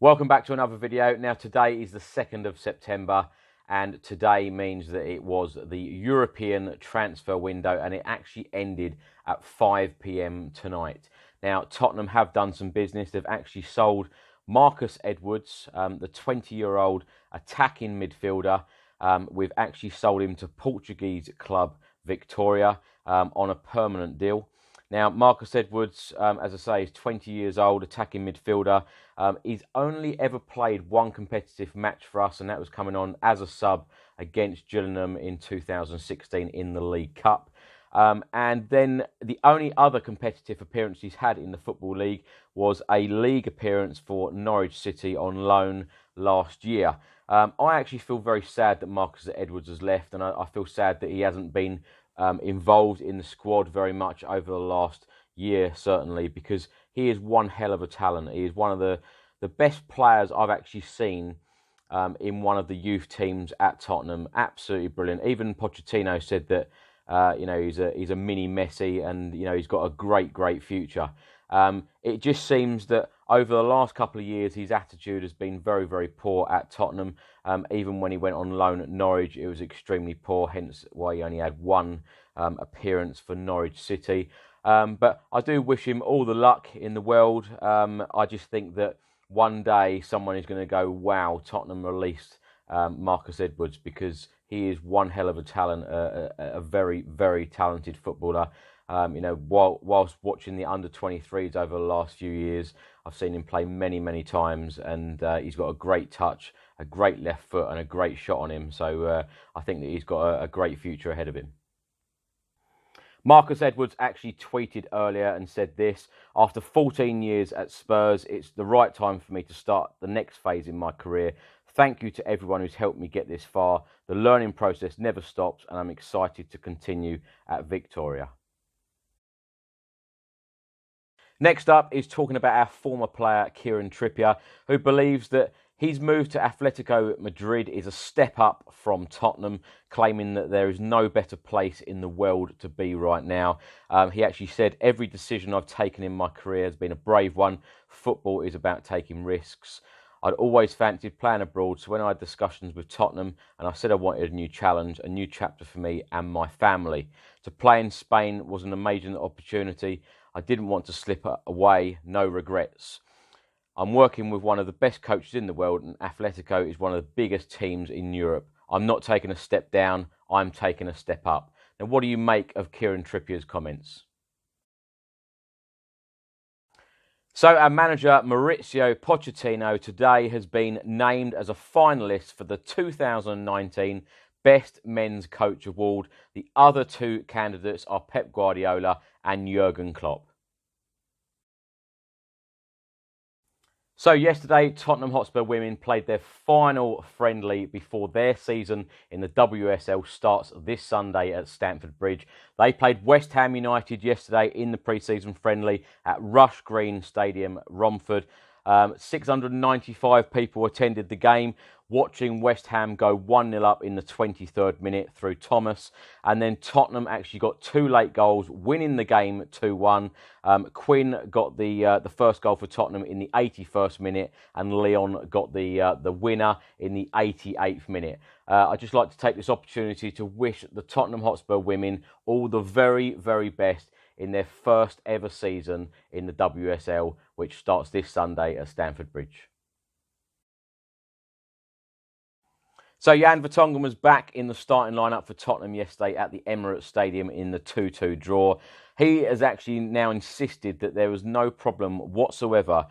Welcome back to another video. Now today is the 2nd of September and today means that it was the European transfer window and it actually ended at 5 p.m. tonight. Now Tottenham have done some business. They've actually sold Marcus Edwards, the 20-year-old attacking midfielder. We've actually sold him to Portuguese club Victoria on a permanent deal. Now, Marcus Edwards, as I say, is 20 years old, attacking midfielder. He's only ever played one competitive match for us, and that was coming on as a sub against Gillingham in 2016 in the League Cup. And then the only other competitive appearance he's had in the Football League was a league appearance for Norwich City on loan last year. I actually feel very sad that Marcus Edwards has left, and I feel sad that he hasn't been involved in the squad very much over the last year, certainly, because he is one hell of a talent. He is one of the best players I've actually seen in one of the youth teams at Tottenham. Absolutely brilliant. Even Pochettino said that he's a mini Messi, and he's got a great future. It just seems that over the last couple of years, his attitude has been very poor at Tottenham. Even when he went on loan at Norwich, it was extremely poor, hence why he only had one appearance for Norwich City. But I do wish him all the luck in the world. I just think that one day someone is going to go, wow, Tottenham released Marcus Edwards, because he is one hell of a talent, a very talented footballer. Whilst watching the under-23s over the last few years, I've seen him play many times, and he's got a great touch, a great left foot, and a great shot on him. So I think that he's got a great future ahead of him. Marcus Edwards actually tweeted earlier and said this: after 14 years at Spurs, it's the right time for me to start the next phase in my career. Thank you to everyone who's helped me get this far. The learning process never stops, and I'm excited to continue at Victoria. Next up is talking about our former player, Kieran Trippier, who believes that his move to Atletico Madrid is a step up from Tottenham, claiming that there is no better place in the world to be right now. He actually said, every decision I've taken in my career has been a brave one. Football is about taking risks. I'd always fancied playing abroad, so when I had discussions with Tottenham and I said I wanted a new challenge, a new chapter for me and my family. To play in Spain was an amazing opportunity. I didn't want to slip away, no regrets. I'm working with one of the best coaches in the world, and Atletico is one of the biggest teams in Europe. I'm not taking a step down, I'm taking a step up. Now, what do you make of Kieran Trippier's comments? So our manager, Mauricio Pochettino, today has been named as a finalist for the 2019 Best Men's Coach Award. The other two candidates are Pep Guardiola and Jurgen Klopp. So yesterday, Tottenham Hotspur women played their final friendly before their season in the WSL starts this Sunday at Stamford Bridge. They played West Ham United yesterday in the pre-season friendly at Rush Green Stadium, Romford. 695 people attended the game, watching West Ham go 1-0 up in the 23rd minute through Thomas. And then Tottenham actually got two late goals, winning the game 2-1. Quinn got the first goal for Tottenham in the 81st minute, and Leon got the winner in the 88th minute. I'd just like to take this opportunity to wish the Tottenham Hotspur women all the very best in their first ever season in the WSL, which starts this Sunday at Stamford Bridge. So Jan Vertonghen was back in the starting lineup for Tottenham yesterday at the Emirates Stadium in the 2-2 draw. He has actually now insisted that there was no problem whatsoever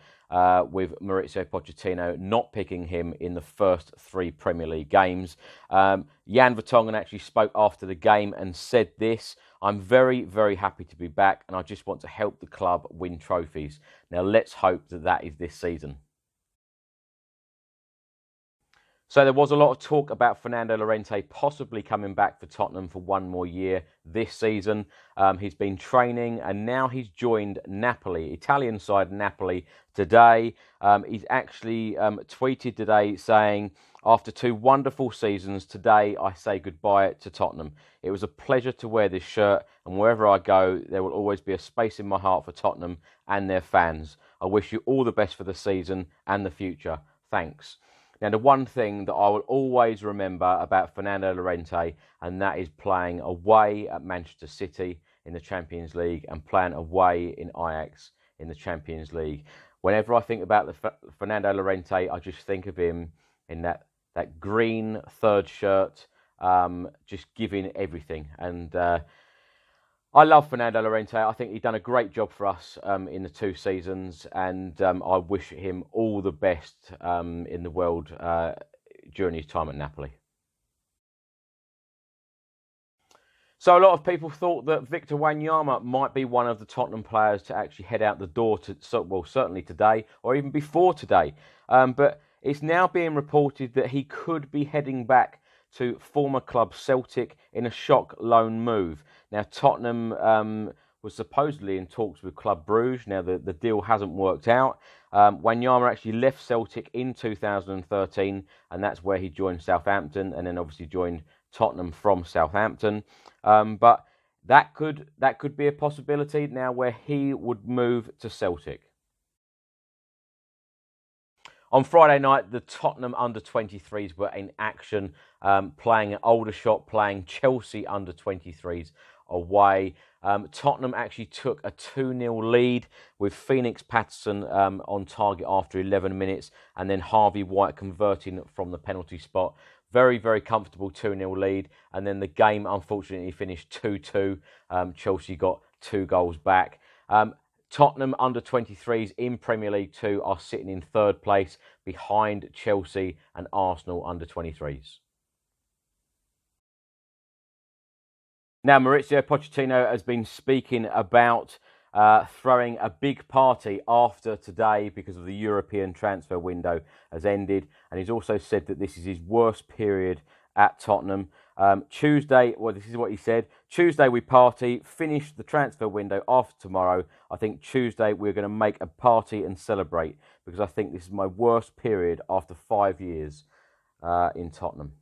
with Mauricio Pochettino not picking him in the first three Premier League games. Jan Vertonghen actually spoke after the game and said this: I'm very happy to be back, and I just want to help the club win trophies. Now let's hope that that is this season. So there was a lot of talk about Fernando Llorente possibly coming back for Tottenham for one more year this season. He's been training and now he's joined Napoli, Italian side Napoli, today. He's actually tweeted today saying, after two wonderful seasons, today I say goodbye to Tottenham. It was a pleasure to wear this shirt, and wherever I go, there will always be a space in my heart for Tottenham and their fans. I wish you all the best for the season and the future. Thanks. Now, the one thing that I will always remember about Fernando Llorente, and that is playing away at Manchester City in the Champions League and playing away in Ajax in the Champions League. Whenever I think about Fernando Llorente, I just think of him in that green third shirt, just giving everything. And I love Fernando Llorente. I think he's done a great job for us in the 2 seasons, and I wish him all the best in the world during his time at Napoli. So a lot of people thought that Victor Wanyama might be one of the Tottenham players to actually head out the door, well, certainly today, or even before today. But it's now being reported that he could be heading back to former club Celtic in a shock loan move. Now, Tottenham was supposedly in talks with Club Bruges. Now, the deal hasn't worked out. Wanyama actually left Celtic in 2013, and that's where he joined Southampton, and then obviously joined Tottenham from Southampton. But that could be a possibility now where he would move to Celtic. On Friday night, the Tottenham Under-23s were in action, playing at Aldershot, playing Chelsea Under-23s away. Tottenham actually took a 2-0 lead with Phoenix Patterson on target after 11 minutes, and then Harvey White converting from the penalty spot. Very, very comfortable 2-0 lead, and then the game unfortunately finished 2-2. Chelsea got 2 goals back. Tottenham Under-23s in Premier League 2 are sitting in 3rd place behind Chelsea and Arsenal Under-23s. Now, Mauricio Pochettino has been speaking about throwing a big party after today because of the European transfer window has ended. And he's also said that this is his worst period at Tottenham. Tuesday, well, this is what he said. Tuesday we party, finish the transfer window after tomorrow. I think Tuesday we're going to make a party and celebrate because I think this is my worst period after 5 years in Tottenham.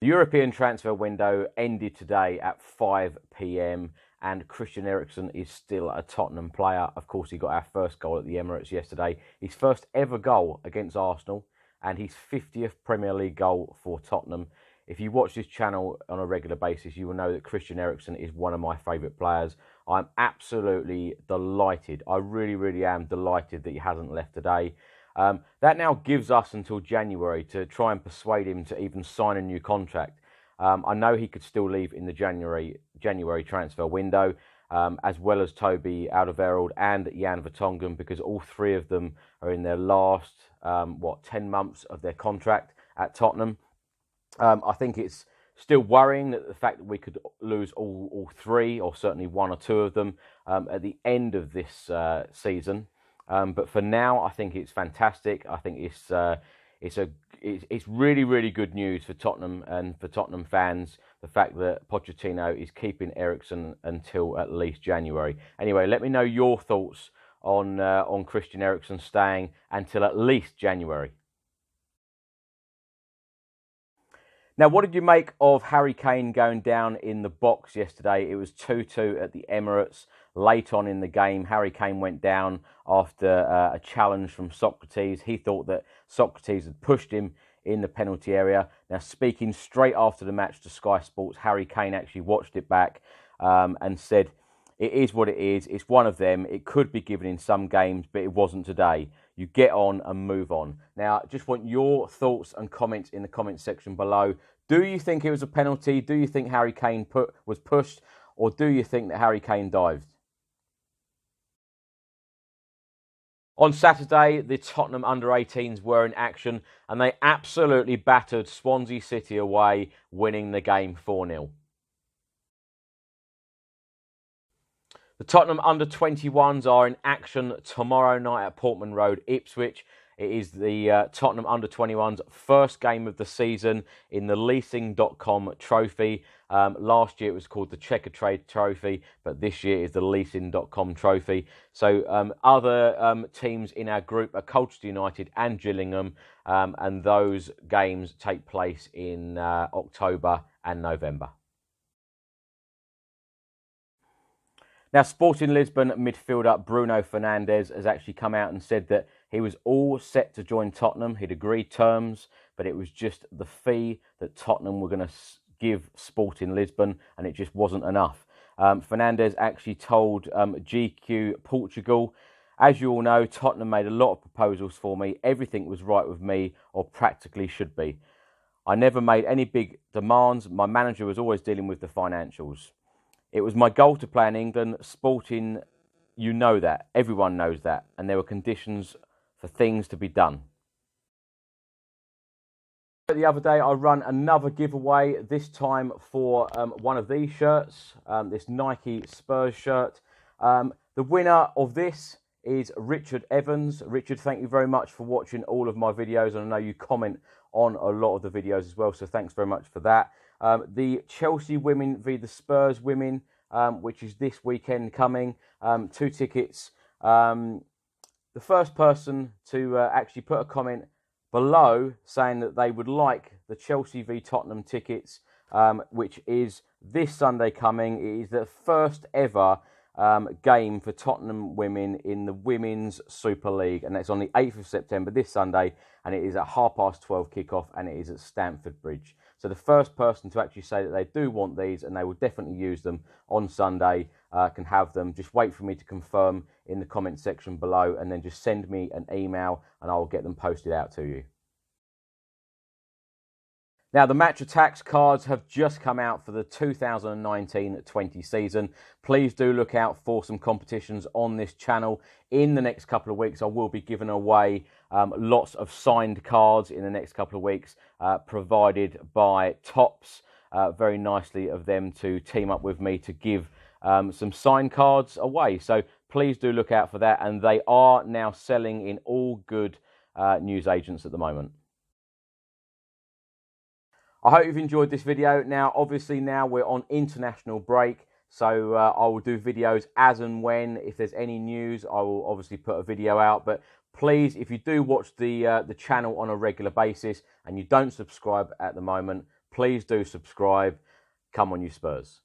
The European transfer window ended today at 5 p.m. and Christian Eriksen is still a Tottenham player. Of course, he got our first goal at the Emirates yesterday. His first ever goal against Arsenal and his 50th Premier League goal for Tottenham. If you watch this channel on a regular basis, you will know that Christian Eriksen is one of my favourite players. I'm absolutely delighted. I really, really am delighted that he hasn't left today. That now gives us until January to try and persuade him to even sign a new contract. I know he could still leave in the January transfer window, as well as Toby Alderweireld and Jan Vertonghen, because all 3 of them are in their last 10 months of their contract at Tottenham. I think it's still worrying that the fact that we could lose all 3, or certainly 1 or 2 of them, at the end of this season. But for now, I think it's fantastic. I think it's really, really good news for Tottenham and for Tottenham fans, the fact that Pochettino is keeping Eriksen until at least January. Anyway, let me know your thoughts on Christian Eriksen staying until at least January. Now, what did you make of Harry Kane going down in the box yesterday? It was 2-2 at the Emirates. Late on in the game, Harry Kane went down after a challenge from Socrates. He thought that Socrates had pushed him in the penalty area. Now, speaking straight after the match to Sky Sports, Harry Kane actually watched it back and said, "It is what it is. It's one of them. It could be given in some games, but it wasn't today. You get on and move on." Now, I just want your thoughts and comments in the comments section below. Do you think it was a penalty? Do you think Harry Kane was pushed? Or do you think that Harry Kane dived? On Saturday, the Tottenham Under-18s were in action and they absolutely battered Swansea City away, winning the game 4-0. The Tottenham Under-21s are in action tomorrow night at Portman Road, Ipswich. It is the Tottenham Under-21s first game of the season in the Leasing.com Trophy. Last year it was called the Checker Trade Trophy, but this year is the Leasing.com Trophy. So other teams in our group are Colchester United and Gillingham, and those games take place in October and November. Now, Sporting Lisbon midfielder Bruno Fernandez has actually come out and said that he was all set to join Tottenham. He'd agreed terms, but it was just the fee that Tottenham were going to give Sporting Lisbon, and it just wasn't enough. Fernandez actually told GQ Portugal, as you all know, Tottenham made a lot of proposals for me. Everything was right with me, or practically should be. I never made any big demands. My manager was always dealing with the financials. It was my goal to play in England. Sporting, you know that. Everyone knows that. And there were conditions for things to be done. The other day, I ran another giveaway, this time for one of these shirts, this Nike Spurs shirt. The winner of this is Richard Evans. Richard, thank you very much for watching all of my videos, and I know you comment on a lot of the videos as well, so thanks very much for that. The Chelsea women v the Spurs women, which is this weekend coming, 2 tickets. The first person to actually put a comment below saying that they would like the Chelsea v Tottenham tickets, which is this Sunday coming. It is the first ever game for Tottenham women in the Women's Super League, and that's on the 8th of September, this Sunday, and it is at 12:30 kickoff, and it is at Stamford Bridge. So the first person to actually say that they do want these, and they will definitely use them on Sunday, can have them. Just wait for me to confirm in the comment section below, and then just send me an email, and I will get them posted out to you. Now, the Match Attacks cards have just come out for the 2019-20 season. Please do look out for some competitions on this channel. In the next couple of weeks, I will be giving away lots of signed cards in the next couple of weeks, provided by Tops. Very nicely of them to team up with me to give some signed cards away. So please do look out for that. And they are now selling in all good newsagents at the moment. I hope you've enjoyed this video. Now, obviously, now we're on international break, so I will do videos as and when. If there's any news, I will obviously put a video out. But please, if you do watch the channel on a regular basis and you don't subscribe at the moment, please do subscribe. Come on, you Spurs.